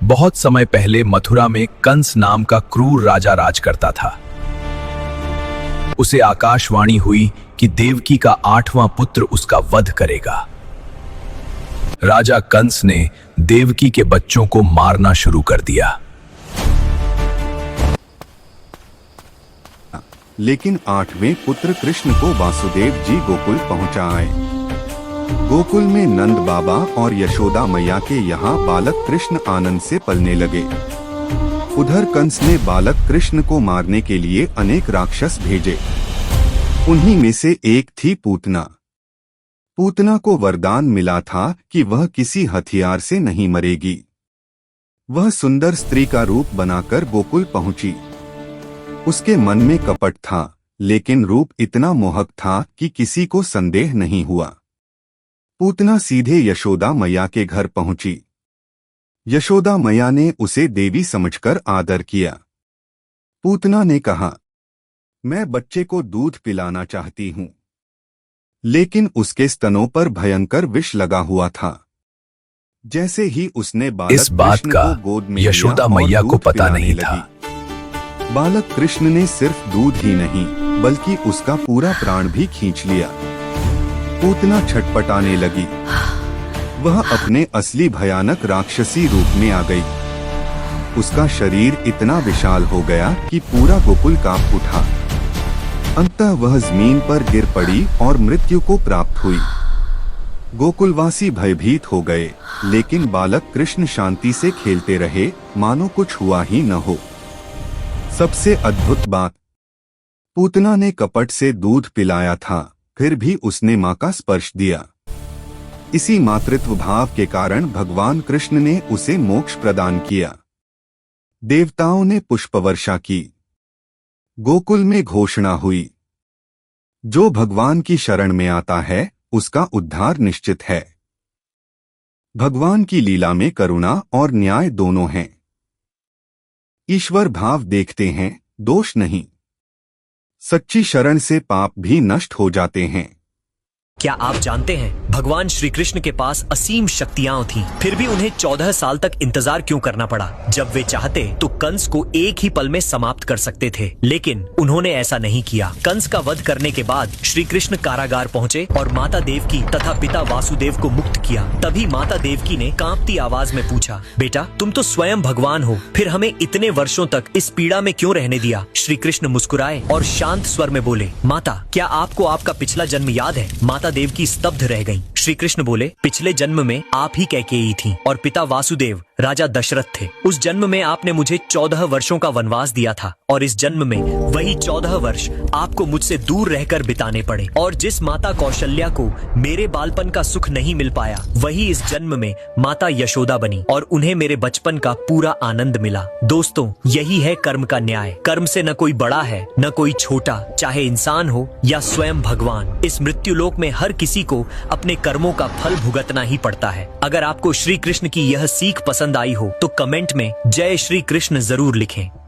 बहुत समय पहले मथुरा में कंस नाम का क्रूर राजा राज करता था। उसे आकाशवाणी हुई कि देवकी का 8वां पुत्र उसका वध करेगा। राजा कंस ने देवकी के बच्चों को मारना शुरू कर दिया। लेकिन 8वें पुत्र कृष्ण को वासुदेव जी गोकुल पहुंचा आए। गोकुल में नंद बाबा और यशोदा मैया के यहाँ बालक कृष्ण आनंद से पलने लगे। उधर कंस ने बालक कृष्ण को मारने के लिए अनेक राक्षस भेजे। उन्हीं में से एक थी पूतना। पूतना को वरदान मिला था कि वह किसी हथियार से नहीं मरेगी। वह सुंदर स्त्री का रूप बनाकर गोकुल पहुंची। उसके मन में कपट था, लेकिन रूप इतना मोहक था कि किसी को संदेह नहीं हुआ। पूतना सीधे यशोदा मैया के घर पहुंची। यशोदा मैया ने उसे देवी समझकर आदर किया। पूतना ने कहा, मैं बच्चे को दूध पिलाना चाहती हूँ, लेकिन उसके स्तनों पर भयंकर विष लगा हुआ था। जैसे ही उसने इस बात का यशोदा मैया को पता नहीं था। बालक कृष्ण ने सिर्फ दूध ही नहीं बल्कि उसका पूरा प्राण भी खींच लिया। पूतना छटपटाने लगी। वह अपने असली भयानक राक्षसी रूप में आ गई। उसका शरीर इतना विशाल हो गया कि पूरा गोकुल कांप उठा। अंततः वह जमीन पर गिर पड़ी और मृत्यु को प्राप्त हुई। गोकुलवासी भयभीत हो गए, लेकिन बालक कृष्ण शांति से खेलते रहे, मानो कुछ हुआ ही न हो। सबसे अद्भुत बात, पूतना ने कपट से दूध पिलाया था, फिर भी उसने मां का स्पर्श दिया। इसी मातृत्व भाव के कारण भगवान कृष्ण ने उसे मोक्ष प्रदान किया। देवताओं ने पुष्पवर्षा की। गोकुल में घोषणा हुई, जो भगवान की शरण में आता है उसका उद्धार निश्चित है। भगवान की लीला में करुणा और न्याय दोनों हैं। ईश्वर भाव देखते हैं, दोष नहीं। सच्ची शरण से पाप भी नष्ट हो जाते हैं। क्या आप जानते हैं भगवान श्री कृष्ण के पास असीम शक्तियां थीं, फिर भी उन्हें 14 साल तक इंतजार क्यों करना पड़ा? जब वे चाहते तो कंस को एक ही पल में समाप्त कर सकते थे, लेकिन उन्होंने ऐसा नहीं किया। कंस का वध करने के बाद श्री कृष्ण कारागार पहुंचे और माता देवकी तथा पिता वासुदेव को मुक्त किया। तभी माता देवकी ने कांपती आवाज में पूछा, बेटा तुम तो स्वयं भगवान हो, फिर हमें इतने वर्षों तक इस पीड़ा में क्यों रहने दिया? श्री कृष्ण मुस्कुराए और शांत स्वर में बोले, माता क्या आपको आपका पिछला जन्म याद है? माता देवकी स्तब्ध रह गईं। श्री कृष्ण बोले, पिछले जन्म में आप ही कैकेयी थीं और पिता वासुदेव राजा दशरथ थे। उस जन्म में आपने मुझे 14 वर्षों का वनवास दिया था और इस जन्म में वही 14 वर्ष आपको मुझसे दूर रहकर बिताने पड़े। और जिस माता कौशल्या को मेरे बालपन का सुख नहीं मिल पाया, वही इस जन्म में माता यशोदा बनी और उन्हें मेरे बचपन का पूरा आनंद मिला। दोस्तों, यही है कर्म का न्याय। कर्म से न कोई बड़ा है न कोई छोटा, चाहे इंसान हो या स्वयं भगवान। इस मृत्युलोक में हर किसी को अपने कर्मों का फल भुगतना ही पड़ता है। अगर आपको श्री कृष्ण की यह सीख पसंद आई हो तो कमेंट में जय श्री कृष्ण जरूर लिखें।